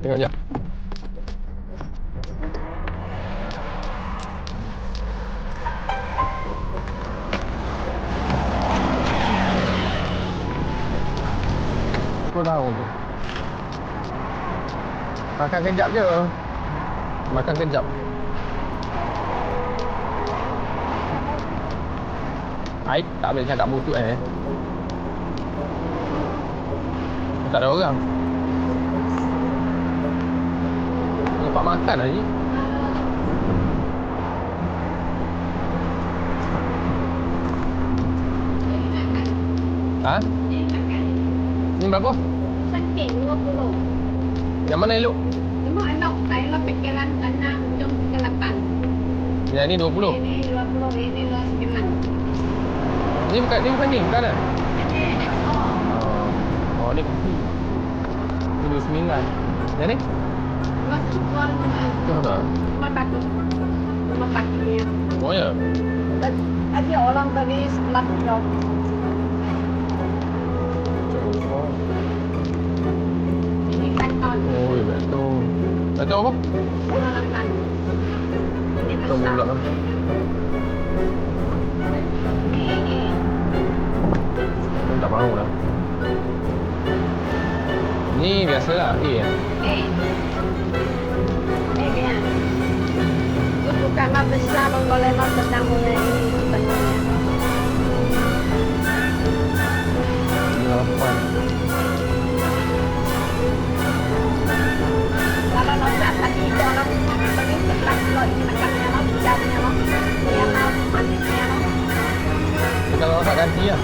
Tengok jap. Aku tahu tu. Makan kejap je. Makan kejap. Air tak boleh cakap butut tak ada orang. Nampak makan lagi. Ha? Ni berapa? Sakit 20. Yang mana elok? Cuma elok, saya pikiran 6 jam ke 8. Yang ni 20. Ini 20, ini 29. Ni bukan ni, bukan dah? Ini Oh, ni kopi. Ni 29. Yang ni? 22. Tahu tak? Rumah pakinya. Oh ya. Tadi orang tadi sebelah jam. Oh. Ini beton. Oh, ya betul. Betul apa? 28. Ini Tunggu besar. pula kan. Tak mahu lah. Ni biasalah. Ya. Dia. Itu bukan mah besar, boleh mah sedang mulai ini sebenarnya. 8. Kalau nak tadi orang tadi sebelah kilo ini makannya lo, jamnya lo, dia mau manisnya lo. Kalau nak ganti lah.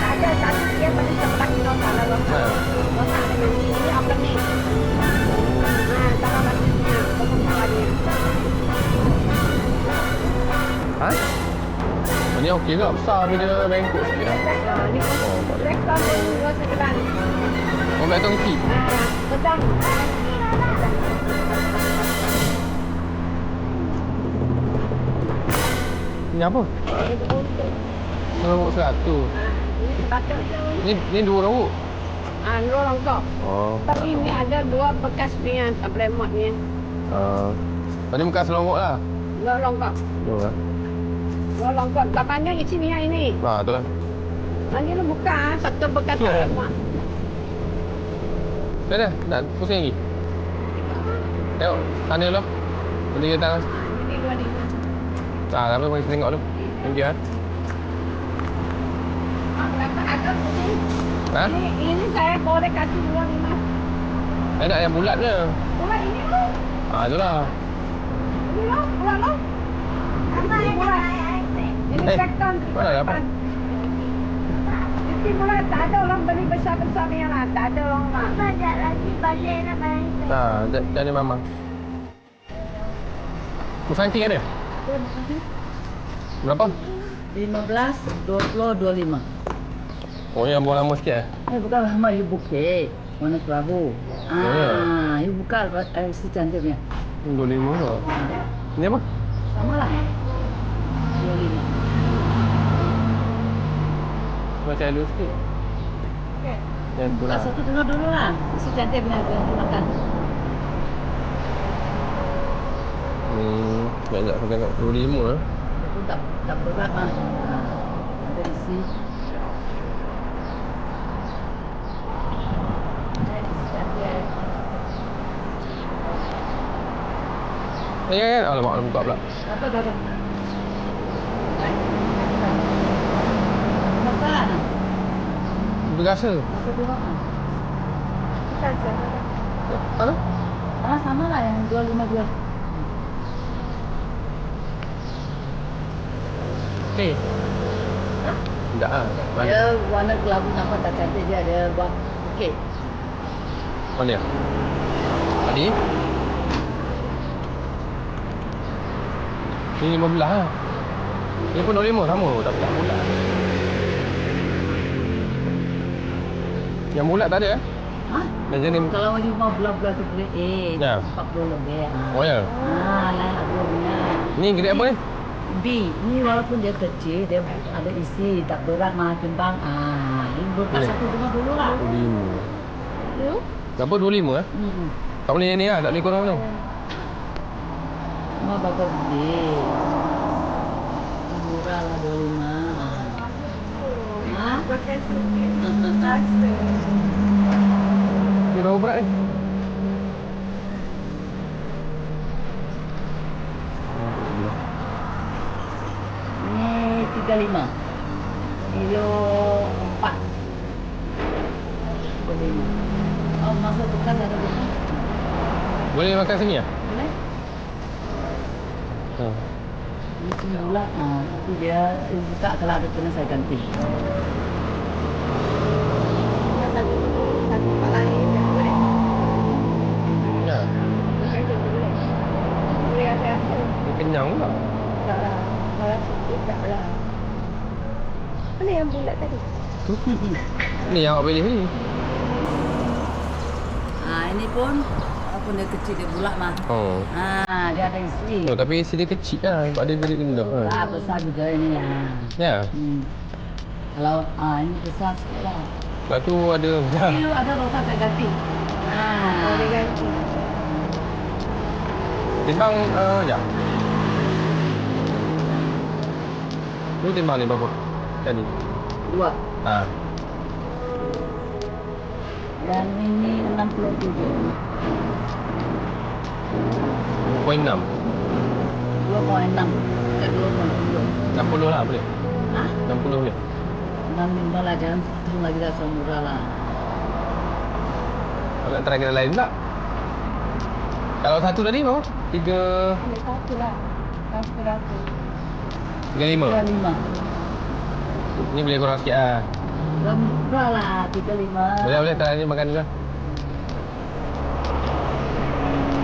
Ada tadi dia tadi sebelah kilo kalau lo tak ada ganti ini apa nih? Nah, kalau manisnya, pokoknya. Ha? Oh, ni okey ke? Besar tapi dia bengkok sikit lah. Ini rektor dua sekedar. Oh, betul kecil. Sedang. Ni apa? Rambut 100. Ni 2 rambut. Dua longkok. Oh. Tapi ini ada 2 bekas ni yang tablet modnya. Tadi bekas rambut lah. 2 longkok. 2 lah. 2 longkok. Tapanya isi ni yang ini. Tu lah. Nanti lu buka satu bekas tablet mod. Dah, nak pusing lagi? Tengok, sana dulu. Boleh ke tangan? Ini 25. Tak apa, mari tengok dulu. Thank you, ha? Berapa ada pusing? Ha? Ini saya boleh kasih 25. Saya nak yang bulat je. Bulat ini lu. Itulah. Ini lu, bulat lu. Apa yang bulat? Ini sekton. Mana dapat? Ini bulat, tak ada orang beli besar-besar ni lah. Tak ada orang lah. Sekejap lagi balik nak balik. Jadi mamang. Musanti ada? Berapa? 15, 20, 25. Oh, yang buang lama sikit Bukan lama, you bukit. Warna kelabu. You buka si cantik punya. 25 ke? Ni apa? Sama lah. 25. Macam halus sikit. Yang tu Buka lah. satu tengok dulu lah. Si cantik punya tu makan. Banyak saya tengok 25 lah. Aku tak berat lah. Ada isi. Ya. Alamak, buka pula. Apa dah? Makan. Berasa. Apa tengok? Mana? Sama lah yang 252. Okey. Tak ah. Dia warna kelabu nampak tak cantik, dia ada buat bukit. Mana? Tadi? Ni 15 lah. Ni pun 25 sama tapi tak bulat. Yang bulat tak ada Ha? Macam ni. Kalau 15 tu grade A, Ya. 40 lebih. Oh ya. Lain aku punya. Ni grade apa ni? B, ni walaupun dia kecil, dia ada isi, tak berat mah timbang. Ini bekas Boleh. satu tengok dulu lah. 5. Lu? Berapa 25 eh? Tak boleh ni lah, tak boleh korang tu. Cuma bakal gede. Murah lah 25. Ha? Pakai sikit. Rasa. Ni berapa berat ni? Ni 35. Kilo 4. 35. Oh, masuk bekas ada bekas. Boleh makan sini lah? Boleh? Ha. Ini cuma pula. Nanti dia buka kalau ada kena saya ganti. Satu tempat lain tak boleh. Ya. Bukan tu boleh. Boleh rasa-rasa. Dia kenyang pula. Tak lah. Kalau sikit tak lah. Mana yang bulat tadi? Tu. Ni yang awak pilih ni. Ini pun walaupun dia kecil dia bulat mah. Oh. Dia ada isi. Oh, tapi isi dia kecil lah. Sebab dia gede rendah kan. Besar juga ini ya. Ya. Kalau ini besar sikit lah. Lepas tu ada Kilo ada rosak saya ganti. Boleh ganti. timbang ya. Tu timbang ni berapa? Tadi. 2. Ha. Dan ini 67. 2.6. 2.6. Ke 2.2. 60 lah boleh. 60 boleh. 65 lah, jangan tu lagi dah semurah lah. Kalau nak try kedai lain tak? Kalau satu tadi berapa? 3... Ambil satu lah. Rasa-rasa. 35. 35. Ni boleh kurang sikit lah. Murah lah, 35. Boleh try ni makan dulu lah.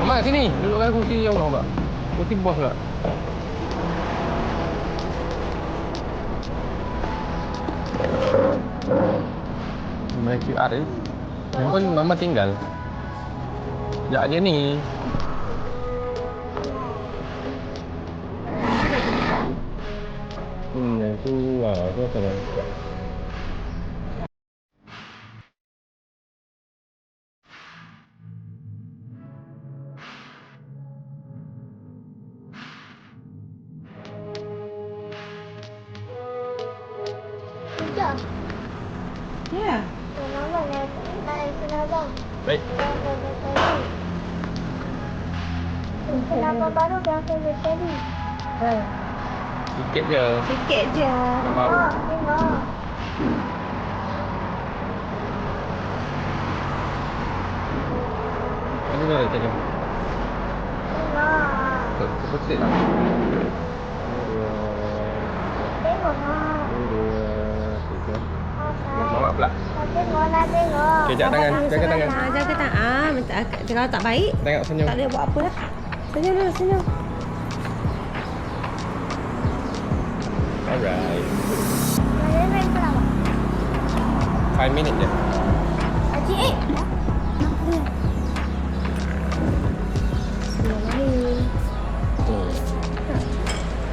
Mama sini, dudukkan kursi yang orang tak? Kursi bos tak? Mana QR ni? Handphone Mama tinggal. Sekejap je ni. Itu lah, tu apa lah? Ya. Mama nak abang. Baik. Kenapa baru berapa tadi? Sikit je. Sikit je. Nampak? Tengok. Mana dah cakap? Tengok. Petik lah. Tengok mak. 2, 3. Mamak pula. Tengok lah tengok. Okay, jaga tangan. Jaga tangan. Jaga tangan. Kalau tak baik, Tengok senyum. tak boleh buat apa dah. Senyum dulu, senyum. Alright. Boleh main pelawak. 5 minit je. Cik.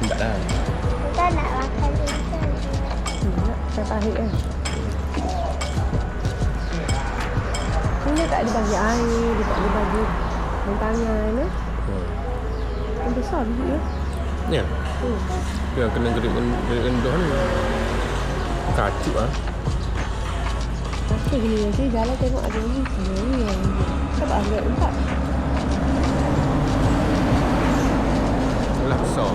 Tak dah. Kita nak makan ikan. Saya tarik kan. Dia tak ada bagi air, dia tak ada bagi tangan eh. Yang besar biji ya. Ya. Dia kena gerik rendah ni. Kacuk ah. Apa gini nanti jalan tengok ada ni. Ada ni yang sebab agak empat. Belah besar.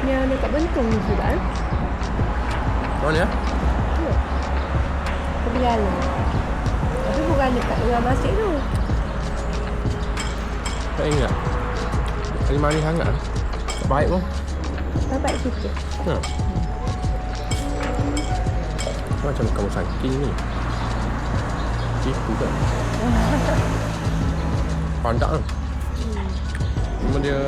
Yang dekat Bentong ni juga eh. Mana ya? Tepi jalan. Tapi bukan dekat tengah masjid tu. Tak ingat. Kali manis sangat. Tak baik pun. Sampai sikit. Ha. Macam kamu saking ni. Cipu kan. Pandak kan. Cuma dia